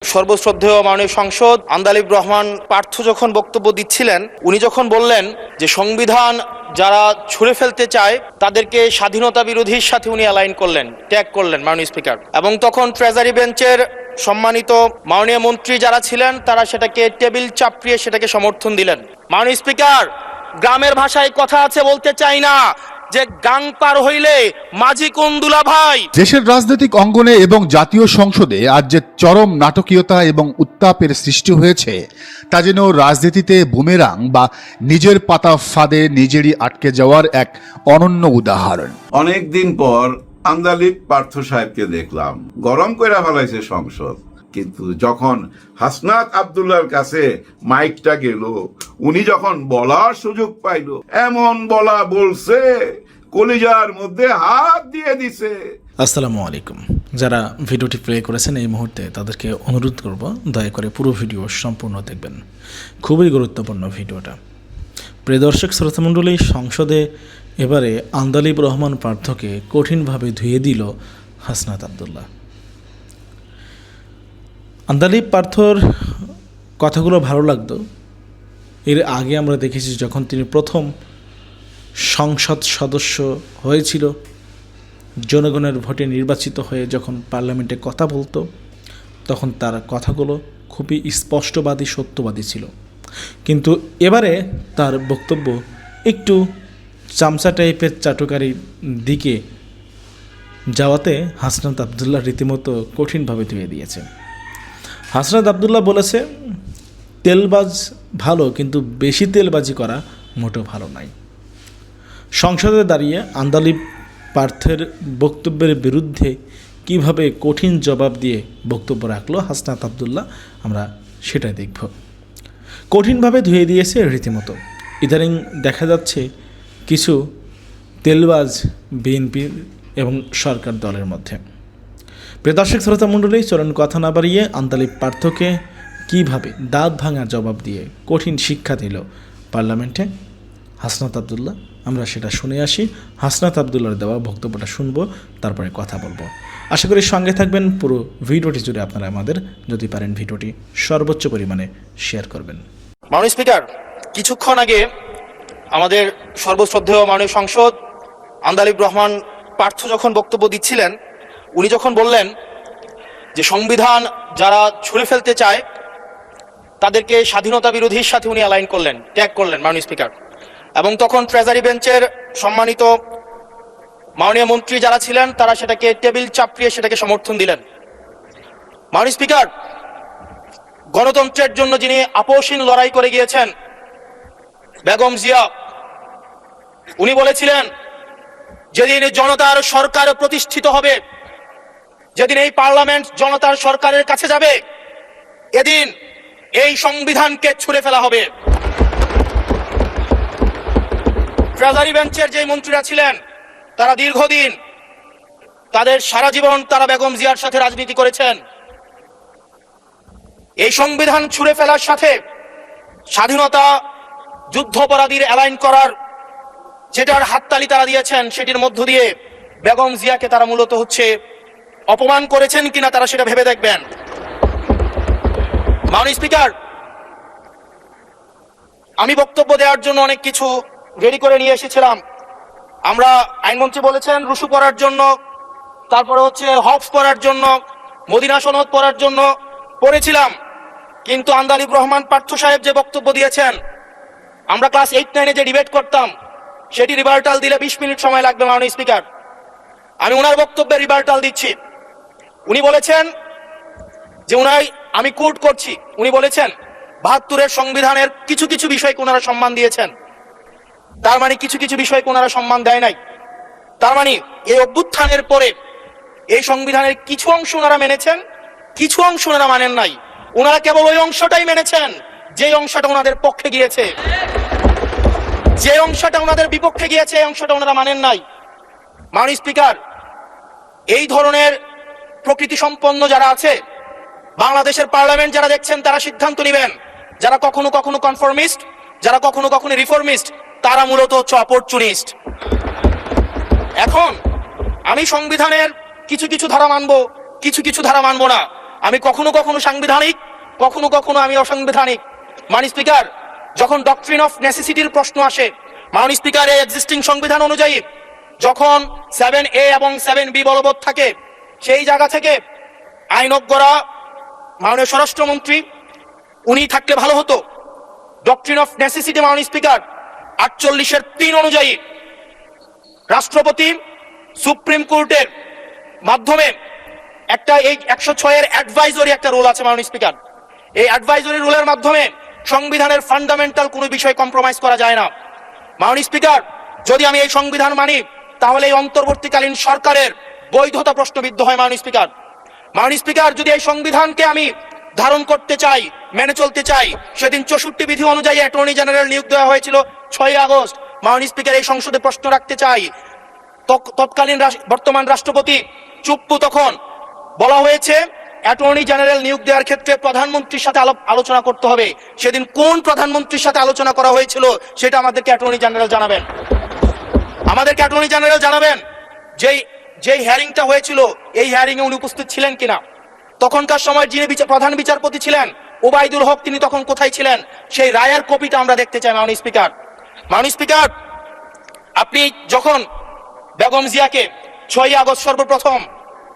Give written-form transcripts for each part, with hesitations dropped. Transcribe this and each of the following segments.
সর্বশ্রদ্ধেয় মাননীয় সংসদ আন্দালিব রহমান পার্থ যখন বক্তব্য দিচ্ছিলেন, উনি যখন বললেন যে সংবিধান যারা ছুঁড়ে ফেলতে চায় তাদেরকে স্বাধীনতা বিরোধীর সাথে উনি অ্যালাইন করলেন, ট্যাগ করলেন মাননীয় স্পিকার। এবং তখন ট্রেজারি বেঞ্চের সম্মানিত মাননীয় মন্ত্রী যারা ছিলেন তারা সেটাকে টেবিল চাপড়িয়ে সেটাকে সমর্থন দিলেন। মাননীয় স্পিকার, গ্রামের ভাষায় কথা আছে, বলতে চাই না যে গাং পার হইলে মাঝি কোন দুলা ভাই। দেশের রাজনৈতিক অঙ্গনে এবং জাতীয় সংসদে আজ যে চরম নাটকীয়তা এবং উত্তাপের সৃষ্টি হয়েছে তা যেন রাজনীতিতে বুমেরাং বা নিজের পাতা ফাঁদে নিজেরই আটকে যাওয়ার এক অনন্য উদাহরণ। অনেকদিন পর আন্দালিব পার্থ সাহেবকে দেখলাম, গরম করে ফেলাইছে সংসদ। কিন্তু যখন হাসনাত আব্দুল্লাহর কাছে মাইকটা গেল, উনি যখন বলার সুযোগ পাইল, এমন বলছে কলিজার মধ্যে হাত দিয়ে দিছে। আসসালামু আলাইকুম। যারা ভিডিওটি প্লে করেছেন এই মুহূর্তে তাদেরকে অনুরোধ করব দয়া করে পুরো ভিডিও সম্পূর্ণ দেখবেন, খুবই গুরুত্বপূর্ণ ভিডিওটা। প্রিয় দর্শক শ্রোতামণ্ডলী, সংসদে এবারে আন্দালিব রহমান পার্থকে কঠিনভাবে ধুয়ে দিল হাসনাত আব্দুল্লাহ। আন্দালিব পার্থর কথাগুলো ভালো লাগতো। এর আগে আমরা দেখেছি যখন তিনি প্রথম সংসদ সদস্য হয়েছিল, জনগণের ভোটে নির্বাচিত হয়ে যখন পার্লামেন্টে কথা বলতো, তখন তার কথাগুলো খুবই স্পষ্টবাদী, সত্যবাদী ছিল। কিন্তু এবারে তার বক্তব্য একটু চামচা টাইপের চাটুকারির দিকে যাওয়াতে হাসনাত আব্দুল্লাহ রীতিমতো কঠিনভাবে ধুয়ে দিয়েছে। হাসনাত আব্দুল্লাহ বলেছে, তেলবাজ ভালো, কিন্তু বেশি তেলবাজি করা মোটেও ভালো নয়। সংসদে দাঁড়িয়ে আন্দালিব পার্থের বক্তব্যের বিরুদ্ধে কিভাবে কঠিন জবাব দিয়ে বক্তব্য রাখলো হাসনাত আব্দুল্লাহ, আমরা সেটাই দেখব। কঠিনভাবে ধুয়ে দিয়েছে রীতিমতো। ইদানিং দেখা যাচ্ছে কিছু তেলবাজ বিএনপি এবং সরকার দলের মধ্যে। প্রিয় দর্শক শ্রোতা মণ্ডলী, চলুন কথা না বাড়িয়ে আন্দালিব পার্থকে কীভাবে দাঁত ভাঙা জবাব দিয়ে কঠিন শিক্ষা দিল পার্লামেন্টে হাসনাত আব্দুল্লাহ, আমরা সেটা শুনে আসি। হাসনাত আব্দুল্লাহর দেওয়া বক্তব্যটা শুনবো, তারপরে কথা বলবো। আশা করি সঙ্গে থাকবেন পুরো ভিডিওটি জুড়ে। আপনারা আমাদের যদি পারেন ভিডিওটি সর্বোচ্চ পরিমাণে শেয়ার করবেন। মাননীয় স্পিকার, কিছুক্ষণ আগে আমাদের সর্বশ্রদ্ধেয় মাননীয় সংসদ আন্দালিব রহমান পার্থ যখন বক্তব্য দিচ্ছিলেন, উনি যখন বললেন যে সংবিধান যারা ছুঁড়ে ফেলতে চায় তাদেরকে স্বাধীনতা বিরোধীর সাথে উনি অ্যালাইন করলেন, ট্যাগ করলেন মাননীয় স্পিকার। এবং তখন ট্রেজারি বেঞ্চের সম্মানিত মাননীয় মন্ত্রী যারা ছিলেন তারা সেটাকে টেবিল চাপড়িয়ে সেটাকে সমর্থন দিলেন। মাননীয় স্পিকার, গণতন্ত্রের জন্য যিনি আপোষহীন লড়াই করে গিয়েছেন বেগম জিয়া, উনি বলেছিলেন যেদিন জনতার সরকার প্রতিষ্ঠিত হবে, যেদিন এই পার্লামেন্ট জনতার সরকারের কাছে যাবে, এদিন এই সংবিধানকে ছুঁড়ে ফেলা হবে। ট্রেজারি বেঞ্চের যে মন্ত্রীরা ছিলেন তারা দীর্ঘদিন, তাদের সারা জীবন তারা বেগম জিয়ার সাথে রাজনীতি করেছেন। এই সংবিধান ছুঁড়ে ফেলার সাথে স্বাধীনতা যুদ্ধাপরাধীর অ্যালাইন করার যেটার হাততালি তারা দিয়েছেন, সেটির মধ্য দিয়ে বেগম জিয়াকে তারা মূলত অপমান করেছেন কিনা তারা সেটা ভেবে দেখবেন। মাননীয় স্পিকার, আমি বক্তব্য দেওয়ার জন্য অনেক কিছু রেডি করে নিয়ে এসেছিলাম। আমরা আইনমন্ত্রী বলেছেন রুশু পড়ার জন্য, তারপরে হফ পড়ার জন্য, মদিনা সনদ পড়ার জন্য পড়েছিলাম। কিন্তু আন্দালিব রহমান পার্থ সাহেব যে বক্তব্য দিয়েছেন, আমরা ক্লাস 8-9 যে ডিবেট করতাম সেটি রিভার্টাল দিলে 20 মিনিট সময় লাগবে। মাননীয় স্পিকার, আমি ওনার বক্তব্যে রিভার্টাল দিচ্ছি। উনি বলেছেন যে আমি কোট করছি, উনি বলেছেন 72-এর সংবিধানের কিছু কিছু বিষয়কে ওনারা সম্মান দিয়েছেন। তার মানে কিছু কিছু বিষয়কে ওনারা সম্মান দেয় নাই। তার মানে এই অভ্যুত্থানের পরে এই সংবিধানের কিছু অংশ ওনারা মেনেছেন, কিছু অংশ ওনারা মানেন নাই। ওনারা কেবল ওই অংশটাই মেনেছেন যে অংশটা ওনাদের পক্ষে গিয়েছে, যে অংশটা ওনাদের বিপক্ষে গিয়েছে এই অংশটা ওনারা মানেন নাই। মাননীয় স্পিকার, এই ধরনের প্রকৃতি সম্পন্ন যারা আছে বাংলাদেশের পার্লামেন্ট, যারা দেখছেন তারা সিদ্ধান্ত নেবেন। যারা কখনো কখনো কনফর্মিস্ট, যারা কখনো কখনো রিফর্মিস্ট, তারা মূলত অপরচুনিস্ট। এখন আমি সংবিধানের কিছু কিছু ধারা মানবো, কিছু কিছু ধারা মানবো না। আমি কখনো কখনো সাংবিধানিক, কখনো কখনো আমি অসাংবিধানিক। মাননীয় স্পিকার, যখন ডক্ট্রিন অফ নেসেসিটির প্রশ্ন আসে, মাননীয় স্পিকার, এই এক্সিস্টিং সংবিধান অনুযায়ী যখন 7A এবং 7B বলবৎ থাকে, সেই জায়গা থেকে আইনজ্ঞ করা মাননীয় স্বরাষ্ট্রমন্ত্রী উনি থাকলে ভালো হতো। ডক্ট্রিন অফ নেসেসিটি মাননীয় স্পিকার 48(3) অনুযায়ী রাষ্ট্রপতি সুপ্রিম কোর্টের মাধ্যমে একটা এই 106 অ্যাডভাইজরি একটা রুল আছে মাননীয় স্পিকার। এই অ্যাডভাইজরি রুলের মাধ্যমে সংবিধানের ফান্ডামেন্টাল কোনো বিষয় কম্প্রোমাইজ করা যায় না। মাননীয় স্পিকার, যদি আমি এই সংবিধান মানি, তাহলে এই অন্তর্বর্তীকালীন সরকারের বৈধতা প্রশ্নবিদ্ধ হয় মাননীয় স্পিকার। মাননীয় স্পিকার, যদি এই সংবিধানকে আমি ধারণ করতে চাই, মেনে চলতে চাই, সেদিন 64 বিধি অনুযায়ী অ্যাটর্নি জেনারেল নিয়োগ দেওয়া হয়েছিল 6 আগস্ট। মাননীয় স্পিকার, এই সংসদে প্রশ্ন রাখতে চাই, তৎকালীন বর্তমান রাষ্ট্রপতি চুপ্পু, তখন বলা হয়েছে অ্যাটর্নি জেনারেল নিয়োগ দেওয়ার ক্ষেত্রে প্রধানমন্ত্রীর সাথে আলোচনা করতে হবে। সেদিন কোন প্রধানমন্ত্রীর সাথে আলোচনা করা হয়েছিল সেটা আমাদেরকে অ্যাটর্নি জেনারেল জানাবেন। আমাদেরকে অ্যাটর্নি জেনারেল জানাবেন যেই হিয়ারিংটা হয়েছিল, এই হিয়ারিং এ উনি উপস্থিত ছিলেন কিনা। তখনকার সময় যিনি প্রধান বিচারপতি ছিলেন ওবায়দুল হক, তিনি তখন কোথায় ছিলেন, সেই রায়ের কপিটা আমরা দেখতে চাই মাননীয় স্পিকার। মাননীয় স্পিকার, আপনি যখন বেগম জিয়াকে 6 আগস্ট সর্বপ্রথম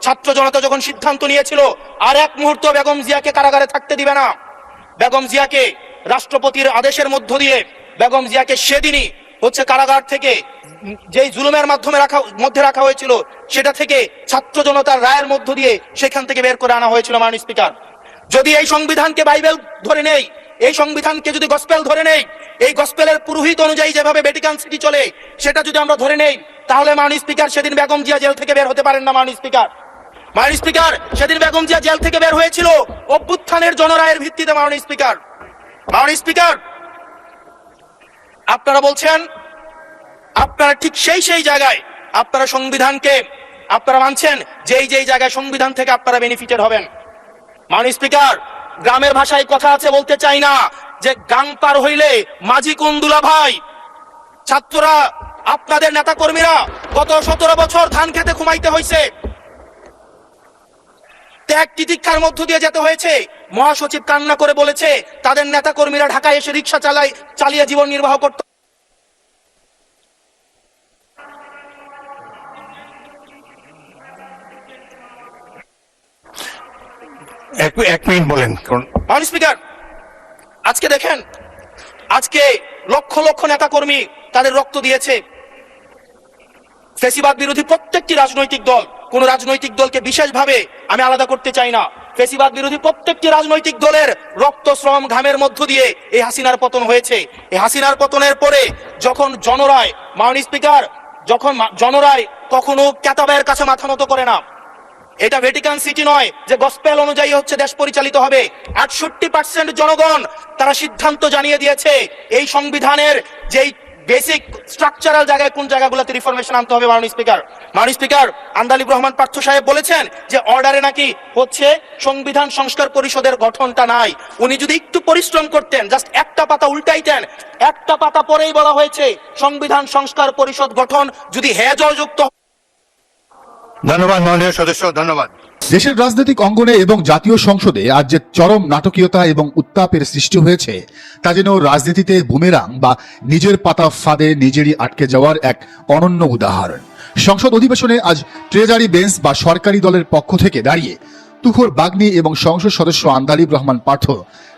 ছাত্র জনতা যখন সিদ্ধান্ত নিয়েছিল আর এক মুহূর্ত বেগম জিয়াকে কারাগারে থাকতে দিবে না, বেগম জিয়াকে রাষ্ট্রপতির আদেশের মধ্য দিয়ে বেগম জিয়াকে সেদিনই কারাগার থেকে যেই জুলুমের মধ্যে রাখা হয়েছিল, সেটা থেকে ছাত্র জনতার রায়ের মধ্য দিয়ে সেখান থেকে বের করে আনা হয়েছিল মাননীয় স্পিকার। যদি এই সংবিধানকে বাইবেল ধরে নেই, এই সংবিধানকে যদি গসপেল ধরে নেই, এই গসপেলের পুরোহিত অনুযায়ী যেভাবে ভ্যাটিকান সিটি চলে, সেটা যদি আমরা ধরে নেই, তাহলে মাননীয় স্পিকার, সেদিন বেগম জিয়া জেল থেকে বের হতে পারেন না মাননীয় স্পিকার। মাননীয় স্পিকার, সেদিন বেগম জিয়া জেল থেকে বের হয়েছিল অভ্যুত্থানের জনরায়ের ভিত্তিতে মাননীয় স্পিকার। মাননীয় স্পিকার, আপনারা বলছেন আপনারা ঠিক সেই জায়গায় আপনারা সংবিধানকে আপনারা মানছেন যেই জায়গায় সংবিধান থেকে আপনারা বেনিফিটেড হবেন। মাননীয় স্পিকার, গ্রামের ভাষায় কথা আছে, বলতে চাই না, যে গাং পার হইলে মাঝি কোন দুলা ভাই। ছাত্ররা, আপনাদের নেতা কর্মীরা গত 17 বছর ধান খেতে ঘুমাইতে হয়েছে, ত্যাগ তিতিক্ষার মধ্য দিয়ে যেতে হয়েছে। মহাসচিব কান্না করে বলেছে তাদের নেতা কর্মীরা ঢাকায় এসে রিক্সা চালিয়ে জীবন নির্বাহ করত। এক মিনিট বলেন। মাননীয় স্পিকার, আজকে দেখেন, আজকে লক্ষ লক্ষ নেতা কর্মী তাদের রক্ত দিয়েছে। ফ্যাসিবাদ বিরোধী প্রত্যেকটি রাজনৈতিক দল, কোন রাজনৈতিক দলকে বিশেষভাবে আমি আলাদা করতে চাই না, ফ্যাসিবাদ বিরোধী প্রত্যেকটি রাজনৈতিক দলের রক্ত, শ্রম, ঘামের মধ্য দিয়ে এই হাসিনার পতন হয়েছে। এই হাসিনার পতনের পরে যখন জনরায়, মাননীয় স্পিকার, যখন জনরায় কখনো কেতাবের কাছে মাথা নত করে না। এটা ভ্যাটিকান সিটি নয় যে গসপেল অনুযায়ী দেশ পরিচালিত হবে। 68% জনগণ তারা সিদ্ধান্ত জানিয়ে দিয়েছে এই সংবিধানের যেই বেসিক স্ট্রাকচারাল জায়গায় কোন জায়গাগুলোতে রিফরমেশন আনতে হবে। মাননীয় স্পিকার, আন্দালিব রহমান পার্থ সাহেব বলেছেন যে অর্ডারে নাকি সংবিধান সংস্কার পরিষদের গঠনটা নাই। উনি যদি একটু পরিশ্রম করতেন, জাস্ট একটা পাতা উল্টাইতেন, একটা পাতা পরেই বলা হয়েছে সংবিধান সংস্কার পরিষদ গঠন যদি হেজযুক্ত। ধন্যবাদ মাননীয় সদস্য, ধন্যবাদ। দেশের রাজনৈতিক অঙ্গনে এবং জাতীয় সংসদে আজ যে চরম নাটকীয়তা এবং উত্তাপের সৃষ্টি হয়েছে, তা যেন রাজনীতিতে বুমেরাং বা নিজের পাতা ফাঁদে নিজেরই আটকে যাওয়ার এক অনন্য উদাহরণ। সংসদ অধিবেশনে আজ ট্রেজারি বেঞ্চ বা সরকারি দলের পক্ষ থেকে দাঁড়িয়ে তুখোর বাগ্নি এবং সংসদ সদস্য আন্দালিব রহমান পার্থ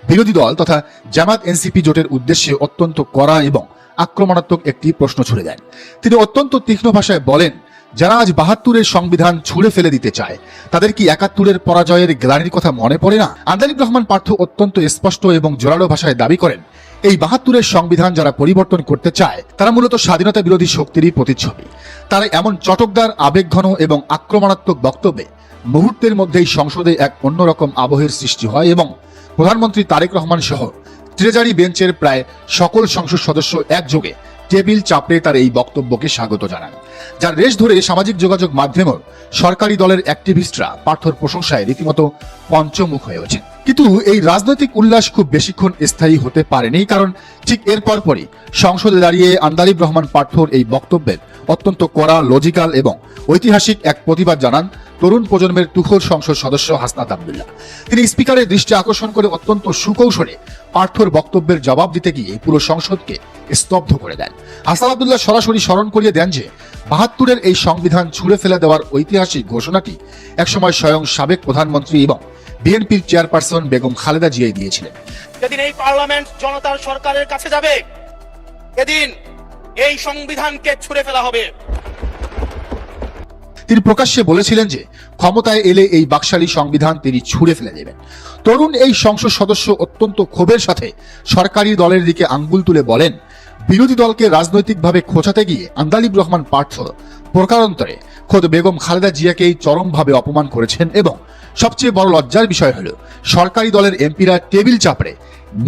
বিরোধী দল তথা জামাত এনসিপি জোটের উদ্দেশ্যে অত্যন্ত কড়া এবং আক্রমণাত্মক একটি প্রশ্ন ছুড়ে দেন। তিনি অত্যন্ত তীক্ষ্ণ ভাষায় বলেন, যারা আজ 72-এর সংবিধান ছুঁড়ে ফেলে দিতে চায়, তাদের কি 71-এর পরাজয়ের গ্লানির কথা মনে পড়ে না? আন্দালিব রহমান পার্থ অত্যন্ত স্পষ্ট এবং জোরালো ভাষায় দাবি করেন, এই 72-এর সংবিধান যারা পরিবর্তন করতে চায়, তারা মূলত স্বাধীনতা বিরোধী শক্তিরই প্রতিচ্ছবি। তারা এমন চটকদার, আবেগঘন এবং আক্রমণাত্মক বক্তব্যে মুহূর্তের মধ্যেই সংসদে এক অন্যরকম আবহের সৃষ্টি হয় এবং প্রধানমন্ত্রী তারেক রহমান সহ ট্রেজারি বেঞ্চের প্রায় সকল সংসদ সদস্য একযোগে টেবিল চাপড়ে তার এই বক্তব্যকে স্বাগত জানান, যার রেশ ধরে সামাজিক যোগাযোগ মাধ্যমেও সরকারি দলের অ্যাক্টিভিস্টরা পার্থর প্রশংসায় রীতিমতো পঞ্চমুখ হয়ে ওঠেন। কিন্তু এই রাজনৈতিক উল্লাস খুব বেশিক্ষণ স্থায়ী হতে পারেনি, কারণ ঠিক এর পরপরই সংসদে দাঁড়িয়ে আন্দালিব রহমান পার্থর এই বক্তব্যের অত্যন্ত কড়া, লজিক্যাল এবং ঐতিহাসিক এক প্রতিবাদ জানান তরুণ প্রজন্মের তুখোর সংসদ সদস্য হাসনাত আব্দুল্লাহ। তিনি স্পিকারের দৃষ্টি আকর্ষণ করে অত্যন্ত সুকৌশলে পার্থর বক্তব্যের জবাব দিতে গিয়ে পুরো সংসদকে স্তব্ধ করে দেন। হাসনাত আব্দুল্লাহ সরাসরি স্মরণ করিয়ে দেন যে ৭২-এর এই সংবিধান ছুঁড়ে ফেলে দেওয়ার ঐতিহাসিক ঘোষণাটি একসময় স্বয়ং সাবেক প্রধানমন্ত্রী এবং বিএনপির চেয়ারপারসন বেগম খালেদা জিয়াই দিয়েছিলেন। যেদিন এই পার্লামেন্ট জনতার সরকারের কাছে যাবে, এদিন এই সংবিধানকে ছুঁড়ে ফেলা হবে। তিনি প্রকাশ্যে বলেছিলেন যে ক্ষমতায় এলে এই বাকশালী সংবিধান তিনি ছুঁড়ে ফেলে দেবেন। তরুণ এই সংসদ সদস্য অত্যন্ত ক্ষোভের সাথে সরকারি দলের দিকে আঙ্গুল তুলে বলেন, বিরোধী দলকে রাজনৈতিকভাবে খোঁচাতে গিয়ে আন্দালিব রহমান পার্থ প্রকারান্তরে খোদ বেগম খালেদা জিয়াকেই চরমভাবে অপমান করেছেন এবং সবচেয়ে বড় লজ্জার বিষয় হল সরকারি দলের এমপিরা টেবিল চাপড়ে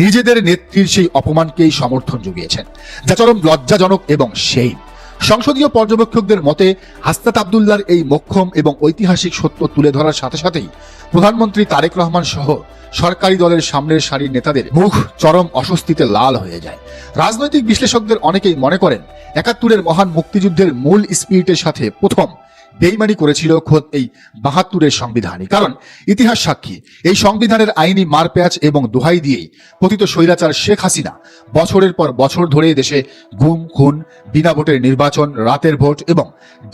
নিজেদের নেত্রীর সেই অপমানকেই সমর্থন জুগিয়েছেন, যা চরম লজ্জাজনক এবং সেই সংসদীয় পর্যবেক্ষকদের মতে হাসনাত আব্দুল্লাহর এই মোক্ষম এবং ঐতিহাসিক সত্য তুলে ধরার সাথে সাথেই প্রধানমন্ত্রী তারেক রহমান সহ সরকারি দলের সামনের সারির নেতাদের মুখ চরম অস্বস্তিতে লাল হয়ে যায়। রাজনৈতিক বিশ্লেষকদের অনেকেই মনে করেন ৭২-এর মহান মুক্তিযুদ্ধের মূল স্পিরিটের সাথে প্রথম বেইমানি করেছিল খোদ এই ৭২-এর সংবিধানই। কারণ ইতিহাস সাক্ষী, এই সংবিধানের আইনি মারপ্যাচ এবং দোহাই দিয়েই পতিত স্বৈরাচার শেখ হাসিনা বছরের পর বছর ধরে দেশে গুম, খুন, বিনা ভোটের নির্বাচন, রাতের ভোট এবং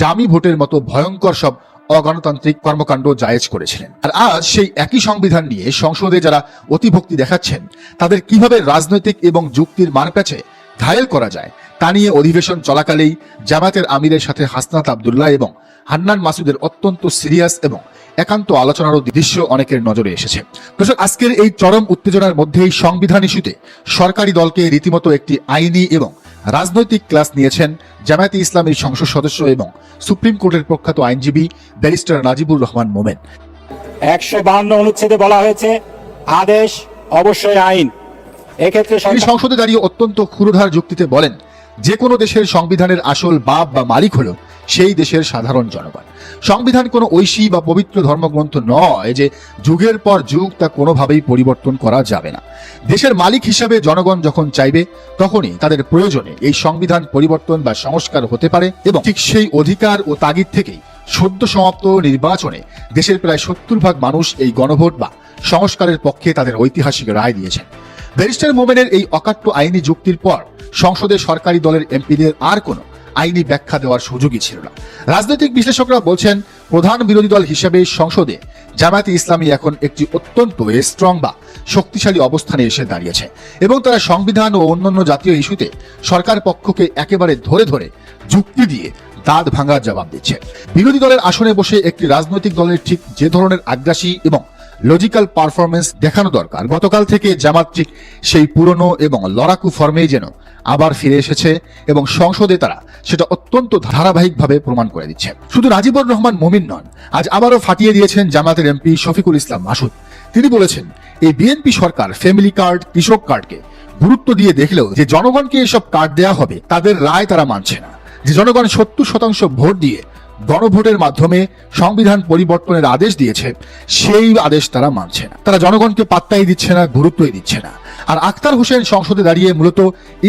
ডামি ভোটের মতো ভয়ঙ্কর সব অগণতান্ত্রিক কর্মকাণ্ড জায়েজ করেছিলেন। আর আজ সেই একই সংবিধান নিয়ে সংসদে যারা অতিভক্তি দেখাচ্ছেন, তাদের কিভাবে রাজনৈতিক এবং যুক্তির মারপ্যাচে ঘায়েল করা যায় তা নিয়ে অধিবেশন চলাকালেই জামায়াতের আমিরের সাথে হাসনাত আব্দুল্লাহ এবং হান্নান মাসুদের অত্যন্ত সিরিয়াস এবং একান্ত আলোচনারও দৃশ্য অনেকের নজরে এসেছে। দর্শক, আজকের এই চরম উত্তেজনার মধ্যেই সংবিধান ইস্যুতে সরকারি দলকে রীতিমতো একটি আইনি এবং রাজনৈতিক ক্লাস নিয়েছেন জামায়াতে ইসলামীর সংসদ সদস্য এবং সুপ্রিম কোর্টের প্রখ্যাত আইনজীবী ব্যারিস্টার নাজিবুর রহমান মোমেন। ১৫২ অনুচ্ছেদে বলা হয়েছে আদেশ অবশ্যই আইন। এক্ষেত্রে তিনি সংসদে দাঁড়িয়ে অত্যন্ত ক্ষুরধার যুক্তিতে বলেন, যে কোনো দেশের সংবিধানের আসল বাপ বা মালিক হলো সেই দেশের সাধারণ জনগণ। সংবিধান কোনো ঐশী বা পবিত্র ধর্মগ্রন্থ নয় যে যুগের পর যুগ তা কোনোভাবেই পরিবর্তন করা যাবে না। দেশের মালিক হিসাবে জনগণ যখন চাইবে তখনই তাদের প্রয়োজনে এই সংবিধান পরিবর্তন বা সংস্কার হতে পারে এবং ঠিক সেই অধিকার ও তাগিদ থেকেই সদ্য সমাপ্ত নির্বাচনে দেশের প্রায় ৭০% মানুষ এই গণভোট বা সংস্কারের পক্ষে তাদের ঐতিহাসিক রায় দিয়েছেন। ব্যারিস্টার মোমেনের এই অকাট্য আইনি যুক্তির পর সংসদে সরকারি দলের এমপিদের আর কোনো আইনি ব্যাখ্যা দেওয়ার সুযোগই ছিল না। রাজনৈতিক বিশ্লেষকরা বলছেন, প্রধান বিরোধী দল হিসেবে সংসদে জামায়াতে ইসলামী এখন একটি অত্যন্ত স্ট্রং বা শক্তিশালী অবস্থানে এসে দাঁড়িয়েছে এবং তারা সংবিধান ও অন্যান্য জাতীয় ইস্যুতে সরকার পক্ষকে একেবারে ধরে ধরে যুক্তি দিয়ে দাঁত ভাঙার জবাব দিচ্ছে। বিরোধী দলের আসনে বসে একটি রাজনৈতিক দলের ঠিক যে ধরনের আগ্রাসী এবং লজিক্যাল পারফরমেন্স দেখানো দরকার, গতকাল থেকে জামাত ঠিক সেই পুরনো এবং লড়াকু ফর্মেই যেন আবার ফিরে এসেছে এবং সংসদে তারা সেটা অত্যন্ত ধারাবাহিকভাবে প্রমাণ করে দিচ্ছে। শুধু নাজিবুর রহমান মোমিন নন, আজ আবারও ফাটিয়ে দিয়েছেন জামাতের এমপি শফিকুল ইসলাম মাসুদ। তিনি বলেছেন, এই বিএনপি সরকার ফ্যামিলি কার্ড, কৃষক কার্ডকে গুরুত্ব দিয়ে দেখলেও যে জনগণকে এসব কার্ড দেওয়া হবে তাদের রায় তারা মানছে না। যে জনগণ ৭০% ভোট দিয়ে গণভোটের মাধ্যমে সংবিধান পরিবর্তনের আদেশ দিয়েছে সেই আদেশ তারা মানছে না। তারা জনগণকে পাত্তাই দিচ্ছে না, গুরুত্বই দিচ্ছে না। আর আখতার হোসেন সংসদে দাঁড়িয়ে মূলত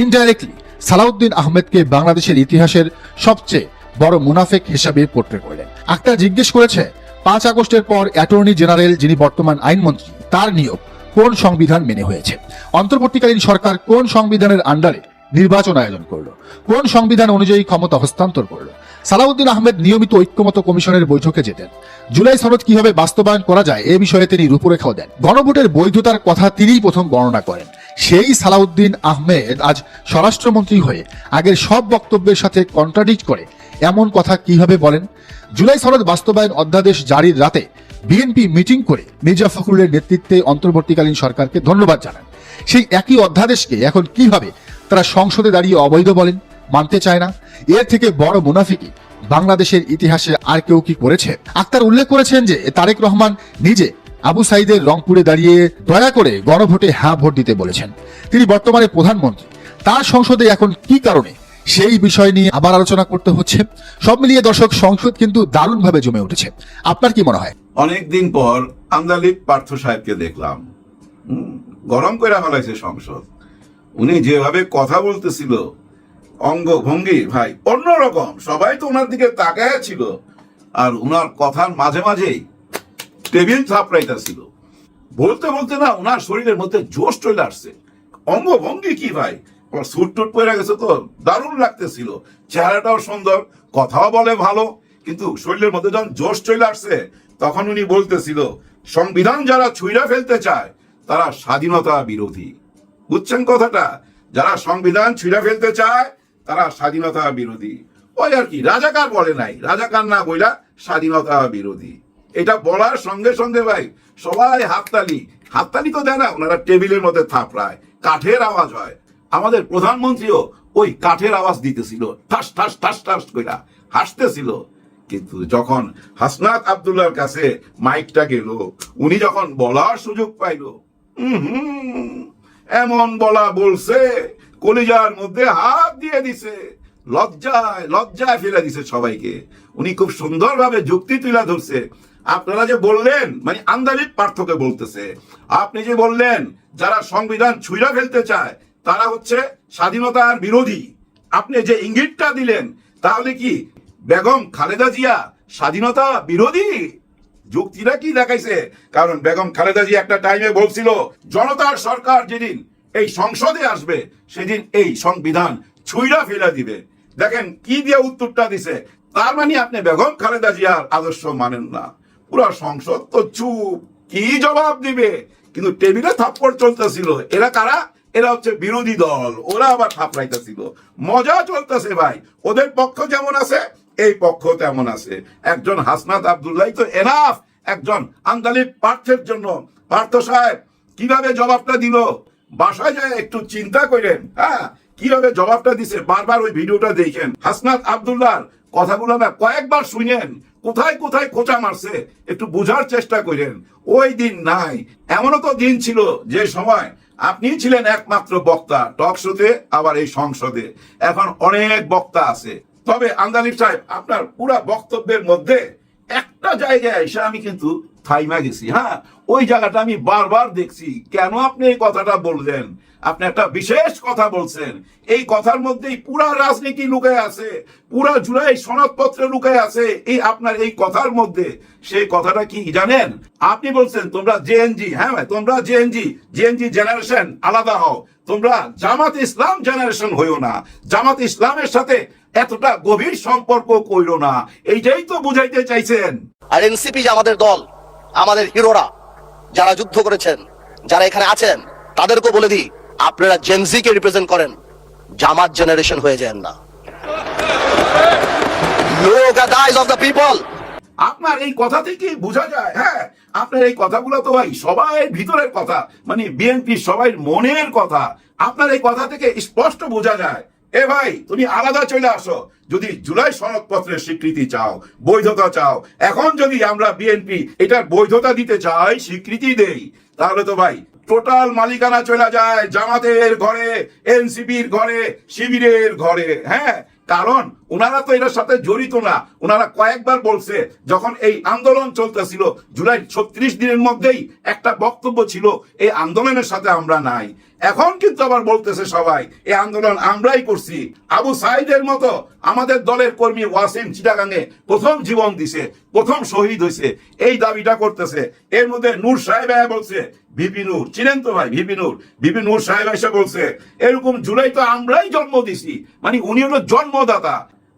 ইনডাইরেক্টলি সালাউদ্দিন আহমেদকে বাংলাদেশের ইতিহাসের সবচেয়ে বড় মুনাফেক হিসাবে পোর্ট্রে করলেন। আখতার জিজ্ঞেস করেছে, ৫ আগস্টের পর অ্যাটর্নি জেনারেল যিনি বর্তমান আইনমন্ত্রী, তার নিয়োগ কোন সংবিধান মেনে হয়েছে? অন্তর্বর্তীকালীন সরকার কোন সংবিধানের আন্ডারে নির্বাচন আয়োজন করলো? কোন সংবিধান অনুযায়ী ক্ষমতা হস্তান্তর করলো? সালাউদ্দিন আহমেদ নিয়মিত ঐক্যমত কমিশনের বৈঠকে যেতেন। জুলাই সনদ কিভাবে বাস্তবায়ন করা যায় এ বিষয়ে তিনি রূপরেখাও দেন। গণভোটের বৈধতার কথা তিনিই প্রথম বর্ণনা করেন। সেই সালাউদ্দিন আহমেদ আজ স্বরাষ্ট্রমন্ত্রী হয়ে আগের সব বক্তব্যের সাথে কন্ট্রাডিক্ট করে এমন কথা কিভাবে বলেন? জুলাই সনদ বাস্তবায়ন অধ্যাদেশ জারির রাতে বিএনপি মিটিং করে মির্জা ফখরুলের নেতৃত্বে অন্তর্বর্তীকালীন সরকারকে ধন্যবাদ জানান। সেই একই অধ্যাদেশকে এখন কিভাবে তারা সংসদে দাঁড়িয়ে অবৈধ বলেন? মানতে চায় না। এর থেকে বড় মুনাফিকি বাংলাদেশের ইতিহাসে আর কেউ কি করেছে? আক্তার উল্লেখ করেছেন যে তারেক রহমান নিজে আবু সাইদের রংপুরে দাঁড়িয়ে দয়া করে গণভোটে হ্যাঁ ভোট দিতে বলেছেন। তিনি বর্তমানে প্রধানমন্ত্রী, তার সংসদে এখন কি কারণে সেই বিষয় নিয়ে আবার আলোচনা করতে হচ্ছে? সব মিলিয়ে দর্শক, সংসদ কিন্তু দারুণভাবে জমে উঠেছে। আপনার কি মনে হয়? অনেকদিন পর আন্দালিব পার্থ সাহেবকে দেখলাম। গরম করে ফেলাইছে সংসদ। উনি যেভাবে কথা বলতেছিল, অঙ্গভঙ্গি ভাই অন্যরকম, সবাই তো ওনার দিকে তাকায় ছিল। আর উনার কথার মাঝে মাঝেই টেবিল থাপড়াইতেছিল। বলতে বলতে না ওনার শরীরের মধ্যে জোশ চলে আসছে। অঙ্গভঙ্গি কি ভাই, সুট টুট পরে গেছে তো দারুণ লাগতেছিল, চেহারাটাও সুন্দর, কথাও বলে ভালো, কিন্তু শরীরের মধ্যে যখন জোশ চলে আসছে তখন উনি বলতেছিল সংবিধান যারা ছুঁড়া ফেলতে চায় তারা স্বাধীনতা বিরোধী। বুঝছেন কথাটা? যারা সংবিধান ছুঁড়া ফেলতে চায় তারা স্বাধীনতা বিরোধী। ওই আর কি, রাজাকার বলে নাই, রাজাকার না বইলা স্বাধীনতা বিরোধী। এটা বলার সঙ্গে সঙ্গে ভাই সবাই হাততালি, হাততালি তো দেয় না, ওনারা টেবিলের মধ্যে থাপড়ায়, কাঠের আওয়াজ হয়। আমাদের প্রধানমন্ত্রীও ওই কাঠের আওয়াজ দিতেছিল, ঠাস ঠাস ঠাস ঠাস কইরা হাসতেছিল। কিন্তু যখন হাসনাত আব্দুল্লাহর কাছে মাইকটা গেল, উনি যখন বলার সুযোগ পাইল, এমন বলা বলছে, কলিজার মধ্যে হাত দিয়ে দিছে, লজ্জায় লজ্জায় ফেলে দিছে সবাইকে। উনি খুব সুন্দরভাবে যুক্তি তুলে ধরছে। আপনারা যে বললেন, মানে আন্দালিক পার্থকে বলতেছে, আপনি যে বললেন যারা সংবিধান ছুঁড়া ফেলতে চায় তারা হচ্ছে স্বাধীনতার বিরোধী, আপনি যে ইঙ্গিতটা দিলেন, তাহলে কি বেগম খালেদা জিয়া স্বাধীনতা বিরোধী? যুক্তিটা কি দেখাইছে? কারণ বেগম খালেদা জিয়া একটা টাইমে বলছিল জনতার সরকার যেদিন এই সংসদে আসবে সেদিন এই সংবিধান ছুঁড়া ফেলে দিবে। দেখেন কি দিয়ে উত্তরটা দিছে। তার মানে আপনি বেগম খালেদা জিয়ার আদর্শ মানেন না। পুরো সংসদ তো চুপ, কি জবাব দিবে? কিন্তু টেবিলে থাপ্পড় চলতেছিল। এরা কারা? এরা হচ্ছে বিরোধী দল, ওরা আবার থাপড়াইতেছিল। মজা চলতেছে ভাই, ওদের পক্ষ যেমন আছে এই পক্ষ তেমন আছে। একজন হাসনাত আব্দুল্লাহ তো এনাফ একজন আন্দালিব পার্থের জন্য। পার্থ সাহেব কিভাবে জবাবটা দিল, বাসায় যায় একটু চিন্তা করেন। হ্যাঁ, কিভাবে জবাবটা দিছে, বারবার ওই ভিডিওটা দেখেন। হাসনাত আব্দুল্লাহর কথাগুলো না কয়েকবার শুনেন, কোথায় কোথায় খোঁচা মারছে একটু বোঝার চেষ্টা করেন। ওই দিন নাই, এমনও তো দিন ছিল যে সময় আপনি ছিলেন একমাত্র বক্তা টক শোতে, আবার এই সংসদে। এখন অনেক বক্তা আছে। তবে আন্দালিব সাহেব আপনার পুরা বক্তব্যের মধ্যে একটা জায়গায় এসে আমি কিন্তু থাইমা গেছি। হ্যাঁ, ওই জায়গাটা আমি বারবার দেখছি। কেন আপনি এই কথাটা বললেন? আপনি একটা বিশেষ কথা বলছেন, এই কথার মধ্যেই পুরা রাজনীতি লুকায় আছে, পুরা জুলাই সনদপত্রে লুকায় আছে এই আপনার এই কথার মধ্যে। সেই কথাটা কি জানেন? আপনি বলছেন তোমরা জেএনজি, হ্যাঁ ভাই তোমরা জেএনজি জেনারেশন আলাদা হও, তোমরা জামাত ইসলাম জেনারেশন হইও না, জামাত ইসলামের সাথে এতটা গভীর সম্পর্ক কইরো না, এইটাই তো বুঝাইতে চাইছেন। আর এনসিপি যে আমাদের দল, আমাদের হিরোরা যারা যুদ্ধ করেছেন, যারা এখানে আছেন, তাদেরকে বলে দিই আপনারা জেনজি কে রিপ্রেজেন্ট করেন, জামাত জেনারেশন হয়ে যান না। Look at the eyes of the people. আপনার এই কথা থেকে বোঝা যায়। হ্যাঁ, আপনার এই কথাগুলো তো ভাই সবাই ভিতরের কথা, মানে বিএনপি সবাই মনের কথা। আপনার এই কথা থেকে স্পষ্ট বোঝা যায়। এ ভাই তুমি আলাদা চলে আসো, যদি জুলাই সনদপত্রের স্বীকৃতি চাও, বৈধতা চাও। এখন যদি আমরা বিএনপি এটার বৈধতা দিতে চাই, স্বীকৃতি দেই, তাহলে তো ভাই টোটাল মালিকানা চলে যায় জামাতের ঘরে, এনসিপির ঘরে, শিবিরের ঘরে। হ্যাঁ, কারণ ওনারা তো এটার সাথে জড়িত না। ওনারা কয়েকবার বলছে, যখন এই আন্দোলন চলতেছিল জুলাই 36 দিনের মধ্যেই একটা বক্তব্য ছিল এই আন্দোলনের সাথে আমরা নাই। এখন কিন্তু আবার বলতেছে সবাই এই আন্দোলন আমরাই করছি। আবু সাইদের মতো আমাদের দলের কর্মী ওয়াসিম চিটাগাঙ্গে প্রথম জীবন দিছে, প্রথম শহীদ হয়েছে, এই দাবিটা করতেছে। এর মধ্যে নূর সাহেব বলছে, ভিপি নূর চিনেন তো ভাই, ভিপি নূর সাহেব এসে বলছে এরকম জুলাই তো আমরাই জন্ম দিছি, মানে উনি হলো জন্মদাতা।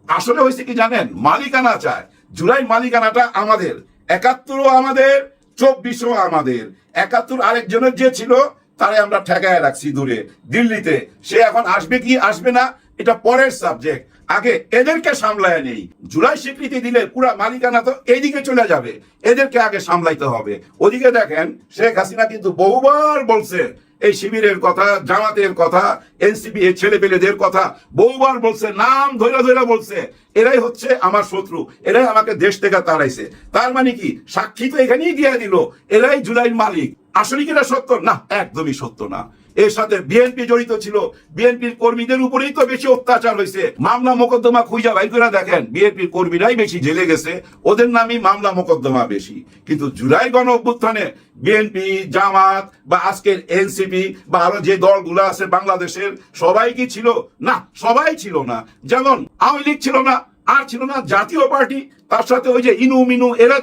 আসলে হয়েছে কি জানেন, মালিকানা চায়। জুলাই মালিকানাটা আমাদের, 71ও আমাদের, 24ও আমাদের। 71 আরেকজনের যে ছিল তারে আমরা ঠেকায় রাখছি দূরে দিল্লিতে। সে এখন আসবে কি আসবে না এটা পরের সাবজেক্ট, আগে এদেরকে সামলায় নেই। জুলাই স্বীকৃতি দিলে পুরা মালিকানা তো এইদিকে চলে যাবে, এদেরকে আগে সামলাইতে হবে। ওদিকে দেখেন শেখ হাসিনা কিন্তু বহুবার বলছে এই শিবিরের কথা, জামাতের কথা, এনসিপি এর ছেলেপেলেদের কথা বহুবার বলছে, নাম ধরে ধরে বলছে এরাই হচ্ছে আমার শত্রু, এরাই আমাকে দেশ থেকে তাড়াইছে। তার মানে কি সাক্ষী তো এখানেই দিয়ে দিল এরাই জুলাইর মালিক। আসলে কি এটা সত্য? না, একদমই সত্য না। এর সাথে বিএনপি জড়িত ছিল, বিএনপির কর্মীদের উপরেই তো বেশি অত্যাচার হয়েছে। মামলা মোকদ্দমা খুঁজা ভাই করে দেখেন, বিএনপির কর্মীরাই বেশি জেলে গেছে, ওদের নামই মামলা মোকদ্দমা বেশি। কিন্তু জুলাই গণ অভ্যুত্থানে বিএনপি, জামাত বা আজকের এনসিপি বা আরো যে দলগুলো আছে বাংলাদেশের, সবাই কি ছিল? না, সবাই ছিল না। যেমন আওয়ামী লীগ ছিল না, আর ছিল না জাতীয় পার্টি, তার সাথে ওই যে ইনু মিনু এরা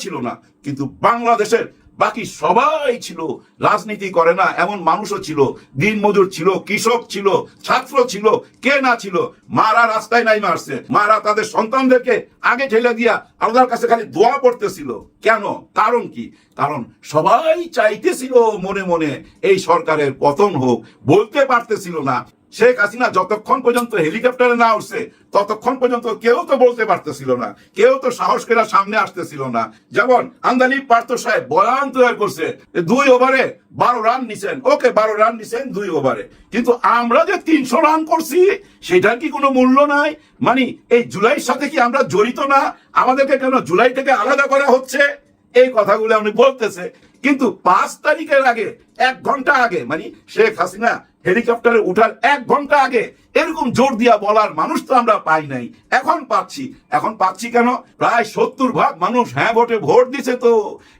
ছিল না, কিন্তু বাংলাদেশের বাকি সবাই ছিল। রাজনীতি করে না এমন মানুষও ছিল, দিনমজুর ছিল, কৃষক ছিল, ছাত্র ছিল, কে না ছিল। মারা রাস্তায় নাই মারছে, মারা তাদের সন্তানদেরকে আগে ঠেলে দিয়া আল্লাহর কাছে খালি দোয়া পড়তেছিল। কেন? কারণ কি? কারণ সবাই চাইতেছিল মনে মনে এই সরকারের পতন হোক, বলতে পারতেছিল না। শেখ হাসিনা যতক্ষণ পর্যন্ত হেলিকপ্টারে না উঠছে ততক্ষণ পর্যন্ত কেউ তো বলতে পারতেছিল না, কেউ তো সাহস করে সামনে আসতেছিল না। যেমন আন্দালিব পার্থ সাহেব বয়ান তৈরি করছে, 2 ওভারে 12 রান নিছেন, ওকে 12 রান নিছেন 2 ওভারে, কিন্তু আমরা যে 300 রান করছি সেটার কি কোনো মূল্য নাই? মানে এই জুলাইয়ের সাথে কি আমরা জড়িত না? আমাদেরকে কেন জুলাই থেকে আলাদা করা হচ্ছে? এই কথাগুলো উনি বলতেছে, কিন্তু 5 তারিখের আগে 1 ঘন্টা আগে, মানে শেখ হাসিনা হেলিকপ্টারে উঠার 1 ঘন্টা আগে এরকম জোর দিয়া বলার মানুষ তো আমরা পাই নাই। এখন পাচ্ছি কেন? প্রায় 70% মানুষ হ্যাঁ ভোটে ভোট দিছে। তো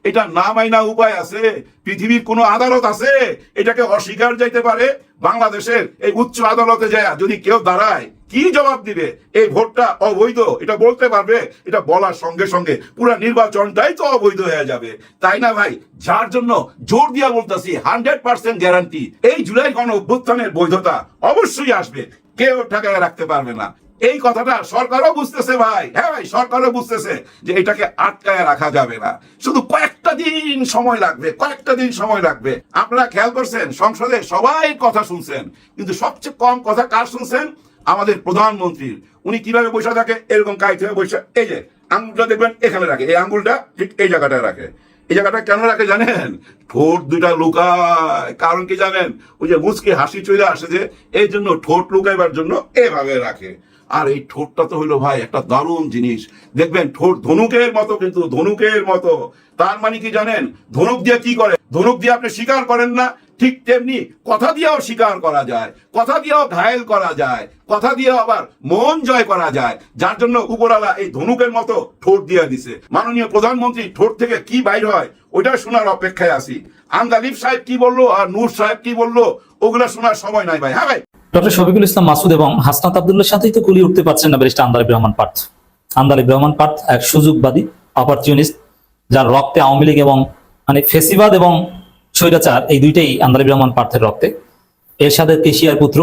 এটা না মাইনা উপায় আছে? পৃথিবীর কোন আদালত আছে এটাকে অস্বীকার যাইতে পারে? বাংলাদেশের এই উচ্চ আদালতে যায় যদি কেউ দাঁড়ায়, কি জবাব দিবে? এই ভোটটা অবৈধ এটা বলতে পারবে? এটা বলার সঙ্গে সঙ্গে পুরো নির্বাচনটাই তো অবৈধ হয়ে যাবে, তাই না ভাই? যার জন্য জোর দিয়া বলতেছি 100% গ্যারান্টি এই জুলাই গণ অভ্যুত্থানের বৈধতা অবশ্যই আসবে, কেউ ঠেকায় রাখতে পারবে না। এই কথাটা সরকারও বুঝতেছে ভাই, হ্যাঁ ভাই, সরকারও বুঝতেছে যে এটাকে আটকায় রাখা যাবে না। শুধু কয়েকটা দিন সময় লাগবে। আপনারা খেয়াল করছেন, সংসদে সবাই কথা শুনছেন, কিন্তু সবচেয়ে কম কথা কার শুনছেন? আমাদের প্রধানমন্ত্রীর। উনি কিভাবে বসে থাকে? এরকম কাইতে বসে, এই যে আঙ্গুলটা দেখবেন এখানে রাখে, এই আঙ্গুলটা ঠিক এই জায়গাটায় রাখে। এই জায়গাটা কেন রাখে জানেন? ঠোঁট দুটা লুকায়। কারণ কি জানেন? ওই যে মুচকি হাসি চলে আসে, যে এই জন্য ঠোঁট লুকাইবার জন্য এভাবে রাখে। আর এই ঠোঁটটা তো হইলো ভাই একটা দারুণ জিনিস। দেখবেন ঠোঁট ধনুকের মতো, কিন্তু ধনুকের মতো। তার মানে কি জানেন? ধনুক দিয়ে কি করে? ধনুক দিয়ে আপনি শিকার করেন না, ঠিক তেমনি কথা দিয়েও শিকার করা যায়, কথা দিয়েও ঘায়েল করা যায়, কথা দিয়েও আবার মন জয় করা যায়। যার জন্য উপরওয়ালা এই ধনুকের মতো ঠোঁট দিয়ে দিছে। মাননীয় প্রধানমন্ত্রী ঠোঁট থেকে কি বাইর হয় ওইটা শোনার অপেক্ষায় আছি। আন্দালিব সাহেব কি বললো আর নূর সাহেব কি বললো ওগুলা শোনার সময় নাই ভাই। হ্যাঁ ভাই, ডক্টর শফিকুল ইসলাম মাসুদ এবং হাসনাত আব্দুল্লাহর সাথেই তো কুলিয়ে উঠতে পারছেন না ব্যারিস্টার আন্দালিব রহমান পার্থ। আন্দালিব রহমান পার্থ এক সুযোগবাদী, অপরচুনিস্ট, যার রক্তে আওয়ামী লীগ এবং মানে ফেসিবাদ এবং স্বৈরাচার এই দুইটাই আন্দালিব রহমান পার্থের রক্তে। এরশাদের কেশিয়ার পুত্র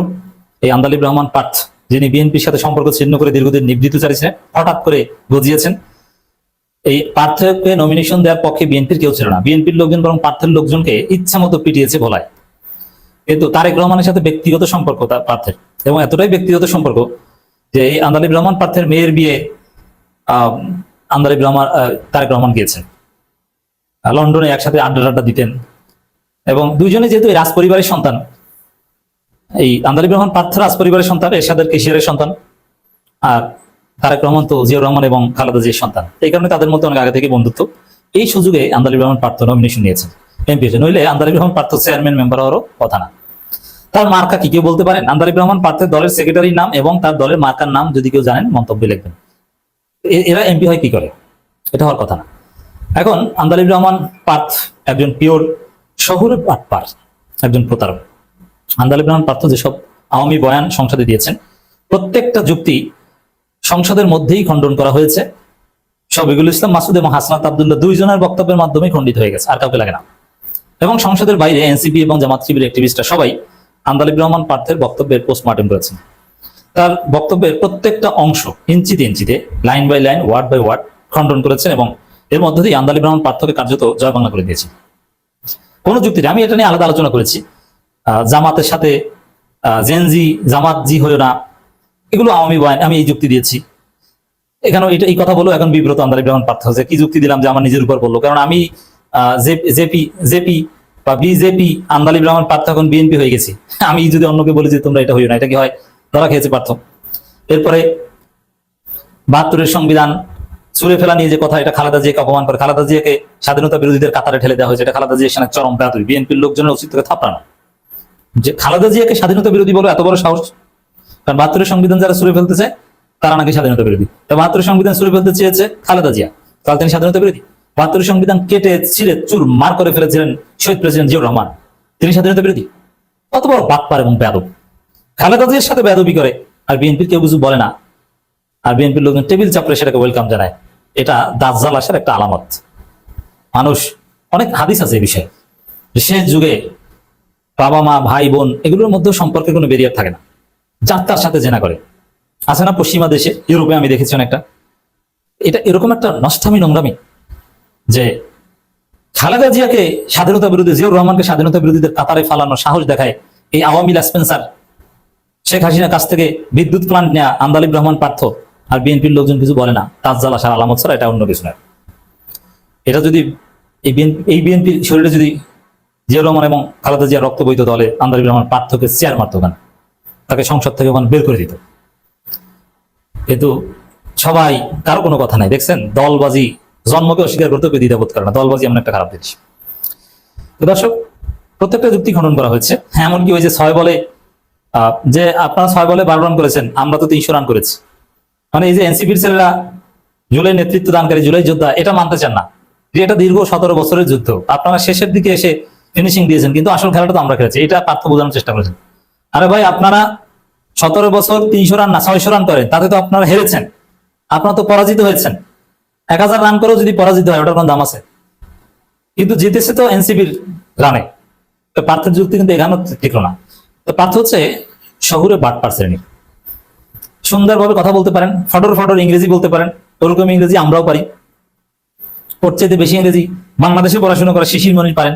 এই আন্দালিব রহমান পার্থ, যিনি বিএনপির সাথে সম্পর্ক ছিন্ন করে দীর্ঘদিন নিবৃত্তচারী ছিলেন, হঠাৎ করে গজিয়েছেন। এই পার্থকে নমিনেশন দেওয়ার পক্ষে বিএনপির কেউ ছিল না। বিএনপির লোকজন বরং পার্থের লোকজনকে ইচ্ছা মতো পিটিয়েছে বলায়। কিন্তু তারেক রহমানের সাথে ব্যক্তিগত সম্পর্ক তার পার্থের, এবং এতটাই ব্যক্তিগত সম্পর্ক যে এই আন্দালিব রহমান পার্থের মেয়ের বিয়ে তারেক রহমান গিয়েছেন। লন্ডনে একসাথে আড্ডা দিতেন, এবং দুইজনে যেহেতু রাজ পরিবারের সন্তান, এই আন্দালিব রহমান পার্থ রাজ পরিবারের সন্তান, এরশাদের কেশিয়ারের সন্তান, আর তারেক রহমান তো জিয়াউর রহমান এবং খালেদা জিয়ার সন্তান। এই কারণে তাদের মধ্যে অনেক আগে থেকে বন্ধুত্ব। এই সুযোগে আন্দালিব রহমান পার্থ নমিনেশন নিয়েছেন এমপি। নইলে আন্দালিব রহমান পার্থ চেয়ারম্যান মেম্বার হওয়ারও কথা না। তার মার্কা কি কেউ বলতে পারেন? আন্দালিব রহমান পার্থের দলের সেক্রেটারির নাম এবং তার দলের মার্কার নাম যদি কেউ জানেন মন্তব্যে লিখবেন। এরা এমপি হয় কি করে? এটা হওয়ার কথা না। এখন আন্দালিব রহমান পার্থ একজন পিওর শহুরে বাটপার, একজন প্রতারক। আন্দালিব রহমান পার্থ যেসব আওয়ামী বয়ান সংসদে দিয়েছেন, প্রত্যেকটা যুক্তি সংসদের মধ্যেই খণ্ডন করা হয়েছে। শফিকুল ইসলাম মাসুদ এবং হাসনাত আব্দুল্লাহ দুইজনের বক্তব্যের মাধ্যমে খণ্ডিত হয়ে গেছে, আর কাউকে লাগে না। এবং সংসদের বাইরে এনসিপি এবং জামাত শিবির অ্যাক্টিভিস্টরা সবাই আন্দালিব রহমান পার্থের বক্তব্যের পোস্টমর্টেম করেছেন। তার বক্তব্যের প্রত্যেকটা অংশ ইঞ্চিতে ইঞ্চিতে, line by line, word by word খণ্ডন করেছেন, এবং এর মধ্য দিয়ে আন্দালিব রহমান পার্থকে কার্যত জয় বাংলা করে দিয়েছে। কোন যুক্তিতে আমি এটা নিয়ে আলাদা আলোচনা করেছি। জামাতের সাথে জেনজি জামাত জি হলো না, এগুলো আওয়ামী বয়ান, আমি এই যুক্তি দিয়েছি। এখানেও এটা এই কথা বলো এখন বিব্রত আন্দালিব রহমান পার্থ, যে কি যুক্তি দিলাম যে আমার নিজের উপর বললো। কারণ আমি জেপি বা বিজেপি, আন্দালিব রহমান পার্থ এখন বিএনপি হয়ে গেছি। আমি যদি অন্যকে বলি যে তোমরা এটা হইও না, এটা কি হয়? ধরা খেয়েছে পার্থ। এরপরে ৭২-এর সংবিধান ছুঁড়ে ফেলা নিয়ে যে কথা, এটা খালেদা জিয়াকে অপমান করে, খালেদা জিয়াকে স্বাধীনতা বিরোধীদের কাতারে ঠেলে দেওয়া হয়েছে, এটা খালেদা জিয়ার সাথে চরম বেয়াদবি। বিএনপির লোকজনের উচিত থেকে থাপড়ানো, যে খালেদা জিয়াকে স্বাধীনতা বিরোধী বলে এত বড় সাহস। কারণ ৭২-এর সংবিধান যারা ছুঁড়ে ফেলতে চায় তারা নাকি স্বাধীনতা বিরোধী। ৭২-এর সংবিধান ছুঁড়ে ফেলতে চেয়েছে খালেদা জিয়া, তাহলে তিনি স্বাধীনতা বিরোধী? ৭২-এর সংবিধান কেটে ছিঁড়ে চুর মার করে ফেলেছিলেন শহীদ প্রেসিডেন্ট জিয়াউর রহমান, তিনি স্বাধীনতা বিরোধী? কত বড় বাটপার এবং বেয়াদব! খালেদা জিয়ার সাথে বেয়াদবি করে আর বিএনপির কেউ কিছু বলে না। আর বিএনপির লোকজন টেবিল চাপড়ে সেটাকে ওয়েলকাম জানায়, এটা দাজ্জাল আসার একটা আলামত। মানুষ, অনেক হাদিস আছে এই বিষয়ে, শেষ যুগে বাবা মা ভাই বোন এগুলোর মধ্যে সম্পর্কের কোনো বেরিয়ার থাকে না, যার তার সাথে জেনা করে। আছে না পশ্চিমা দেশে, ইউরোপে আমি দেখেছি অনেকটা, এটা এরকম একটা নষ্টামি নোংরামি যে খালেদা জিয়াকে স্বাধীনতা বিরোধী, জিয়াউর রহমানকে স্বাধীনতা বিরোধীদের কাতারে ফালানোর সাহস দেখায় এই আওয়ামী স্পেন্সার, শেখ হাসিনার কাছ থেকে বিদ্যুৎ প্লান্ট নেয়া আন্দালিব রহমান পার্থ, আর বিএনপির লোকজন কিছু বলে না। দাজ্জাল আসার আলামত ছাড়া এটা অন্য কিছু নয়। এটা যদি এই বিএনপির শরীরে যদি জিয়াউর রহমান এবং খালেদা জিয়ার রক্ত বইত, তাহলে আন্দালিব রহমান পার্থকে চেয়ার মারত, ওখানে তাকে সংসদ থেকে ওখানে বের করে দিত। কিন্তু সবাই, কারো কোনো কথা নাই। দেখছেন, দলবাজি জন্মকে অস্বীকার করতে কেউ দ্বিধাবোধ করে না। দলবাজি এমন একটা খারাপ জিনিস। তো দর্শক, প্রত্যেকটা যুক্তি খণ্ডন করা হয়েছে। হ্যাঁ, এমনকি ওই যে 6 বলে, যে আপনারা 6 বলে 12 রান করেছেন, আমরা তো 300 রান করেছি, মানে এই যে এনসিপির ছেলেরা জুলাই নেতৃত্ব দানকারী, জুলাই যোদ্ধা, এটা মানতে চান না যে এটা দীর্ঘ 17 বছরের যুদ্ধ। আপনারা শেষের দিকে এসে ফিনিশিং দিয়েছেন, কিন্তু আসল খেলাটা তো আমরা খেলেছি, এটা পার্থ বোঝানোর চেষ্টা করেছেন। আরে ভাই, আপনারা 17 বছর 300 রান না 600 রান করেন, তাতে তো আপনারা হেরেছেন, আপনারা তো পরাজিত হয়েছেন। 1000 রান করেও যদি পরাজিত হয়, ওটার কোনো দাম আছে? কিন্তু জিতেছে তো এনসিপির রানে। তো পার্থের যুক্তি কিন্তু এখানেও টিকলো না। তো পার্থ হচ্ছে শহুরে বাটপার শ্রেণী, সুন্দরভাবে কথা বলতে পারেন, ফটর ফটর ইংরেজি বলতে পারেন, ওরকম ইংরেজি আমরাও পারি, ওর চাইতে বেশি ইংরেজি বাংলাদেশে পড়াশোনা করা শিশির মনির পারেন।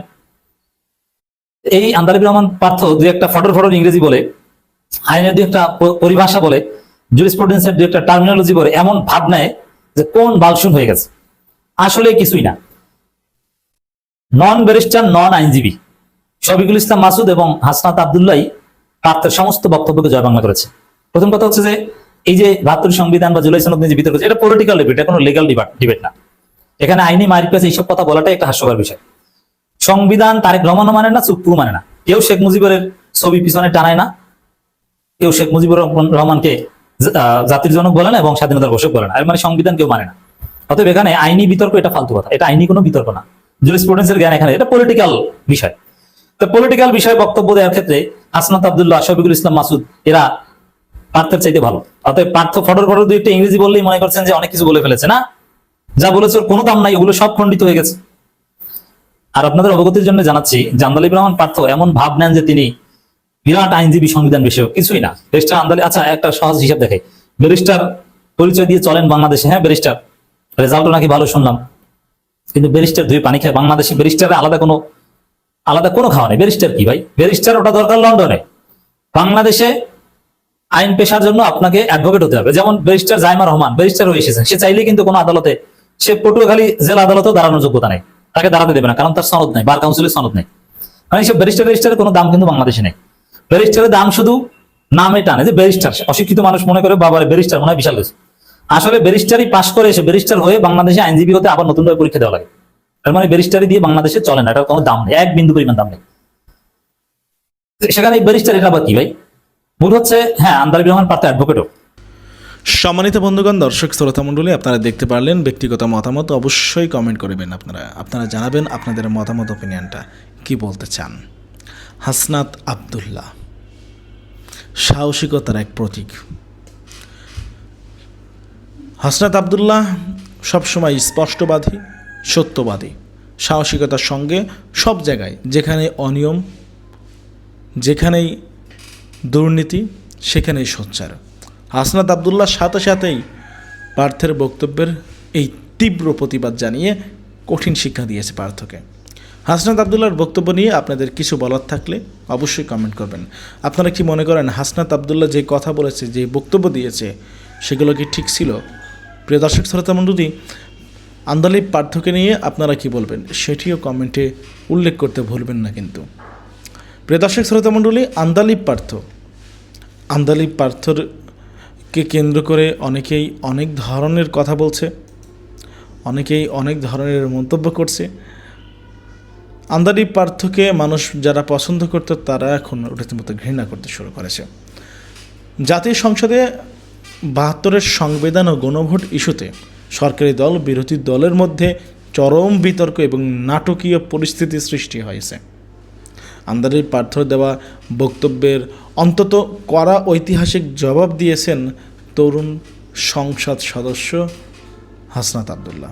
এই আন্দালিব রহমান পার্থ দুই একটা ফটর ফটর ইংরেজি বলে, আইনের দুই একটা পরিভাষা বলে, জুরিসপ্রুডেন্সের দুই একটা টার্মিনোলজি বলে, এমন ভাব নেয় যে কোন বালশুন হয়ে গেছে। আসলে কিছুই না। নন ব্যারিস্টার, নন আইনজীবী শফিকুল ইসলাম মাসুদ এবং হাসনাত আব্দুল্লাহ পার্থের সমস্ত বক্তব্যকে জয় বাংলা করেছে। প্রথম কথা হচ্ছে যে এই যে 72 সংবিধান বা জুলাই সনদ নিয়ে যে বিতর্ক, এটা পলিটিক্যাল ডিবেট, এটা কোনো লিগ্যাল ডিবেট না। এখানে আইনি মারিপ্লাস এইসব কথা বলাটাই একটা হাস্যকর বিষয়। সংবিধান তারেক রহমানও মানে না, চুপ্পু মানে না, কেউ শেখ মুজিবের ছবি পিছনে টানায় না, কেউ শেখ মুজিবুর রহমানকে জাতির জনক বলে না এবং স্বাধীনতার ঘোষক বলে না, আর মানে সংবিধান কেউ মানে না। অতএব এখানে আইনি বিতর্ক, এটা ফালতু কথা, এটা আইনি কোনো বিতর্ক না। জুরিসপ্রুডেন্সের জ্ঞান এখানে, এটা পলিটিক্যাল বিষয়। তো পলিটিক্যাল বিষয়ে বক্তব্য দেওয়ার ক্ষেত্রে হাসনাত আব্দুল্লাহ, শফিকুল ইসলাম মাসুদ এরা পার্থের চাইতে ভালো। অতএব পার্থ ফটর ফটর দুই একটা ইংরেজি বললেই মনে করছেন যে অনেক কিছু বলে ফেলেছে। না, যা বলেছে ওর কোনো দাম নাই, ওগুলো সব খণ্ডিত হয়ে গেছে। আর আপনাদের অবগতির জন্য জানাচ্ছি, আন্দালিব রহমান পার্থ এমন ভাব নেন যে তিনি বিরাট আইনজীবী, সংবিধান বিষয়ক, কিছুই না। ব্যারিস্টার আন্দালিব, আচ্ছা একটা সহজ হিসাব দেখে, ব্যারিস্টার পরিচয় দিয়ে চলেন বাংলাদেশে, হ্যাঁ ব্যারিস্টার, রেজাল্টও নাকি ভালো শুনলাম, কিন্তু ব্যারিস্টার দুই পানি খায়। বাংলাদেশে ব্যারিস্টারের আলাদা কোনো খাওয়া নেই। ব্যারিস্টার কি ভাই? ব্যারিস্টার ওটা দরকার লন্ডনে। বাংলাদেশে আইন পেশার জন্য আপনাকে অ্যাডভোকেট হতে হবে। যেমন ব্যারিস্টার জাইমা রহমান ব্যারিস্টার হয়ে এসেছেন, সে চাইলে কিন্তু কোনো আদালতে, সে পটুয়াখালী জেলা আদালতেও দাঁড়ানোর যোগ্যতা নেই, তাকে দাঁড়াতে দেবে না, কারণ তার সনদ নেই, বার কাউন্সিলের সনদ নেই। মানে সব ব্যারিস্টারের কোনো দাম কিন্তু বাংলাদেশে নেই। ব্যারিস্টারের দাম শুধু নামে টানে, যে ব্যারিস্টার, অশিক্ষিত মানুষ মনে করে বাবার ব্যারিস্টার মনে হয় বিশাল কিছু। আসলে ব্যারিস্টারই পাশ করে এসে ব্যারিস্টার হয়ে বাংলাদেশে আইনজীবী হতে আবার নতুনভাবে পরীক্ষা দেওয়া লাগে। তার মানে ব্যারিস্টারি দিয়ে বাংলাদেশে চলে না, এটার কোনো দাম নেই, এক বিন্দু পরিমাণ দাম নেই। সেখানে ব্যারিস্টার এটা আবার কি ভাই? ভুল হচ্ছে, হ্যাঁ আন্দালিব রহমান পার্থ অ্যাডভোকেটও। সম্মানিত বন্ধুগণ, দর্শক শ্রোতা মণ্ডলী, আপনারা দেখতে পারলেন। ব্যক্তিগত মতামত অবশ্যই কমেন্ট করবেন, আপনারা জানাবেন আপনাদের মতামত, ওপিনিয়নটা কি বলতে চান। হাসনাত আব্দুল্লাহ সাহসিকতার এক প্রতীক। হাসনাত আব্দুল্লাহ সবসময় স্পষ্টবাদী, সত্যবাদী, সাহসিকতার সঙ্গে সব জায়গায়, যেখানে অনিয়ম, যেখানেই দুর্নীতি, সেখানেই সোচ্চার। হাসনাত আব্দুল্লাহর সাথে সাথেই পার্থের বক্তব্যের এই তীব্র প্রতিবাদ জানিয়ে কঠিন শিক্ষা দিয়েছে পার্থকে। হাসনাত আব্দুল্লাহর বক্তব্য নিয়ে আপনাদের কিছু বলার থাকলে অবশ্যই কমেন্ট করবেন। আপনারা কি মনে করেন হাসনাত আব্দুল্লাহ যে কথা বলেছে, যে বক্তব্য দিয়েছে, সেগুলো কি ঠিক ছিল? প্রিয় দর্শক শ্রোতা মণ্ডলী, আন্দালিব পার্থকে নিয়ে আপনারা কি বলবেন সেটিও কমেন্টে উল্লেখ করতে ভুলবেন না। কিন্তু প্রিয় দর্শক শ্রোতা মণ্ডলী, আন্দালিব পার্থকে কেন্দ্র করে অনেকেই অনেক ধরনের কথা বলছে, অনেকেই অনেক ধরনের মন্তব্য করছে। আন্দালিব পার্থকে মানুষ যারা পছন্দ করত, তারা এখন রীতিমতো ঘৃণা করতে শুরু করেছে। জাতীয় সংসদে 72-এর সংবিধান ও গণভোট ইস্যুতে সরকারি দল বিরোধী দলের মধ্যে চরম বিতর্ক এবং নাটকীয় পরিস্থিতি সৃষ্টি হয়েছে। আন্দালিব পার্থ দেওয়া বক্তব্যের অন্তত কড়া ঐতিহাসিক জবাব দিয়েছেন তরুণ সংসদ সদস্য হাসনাত আবদুল্লাহ।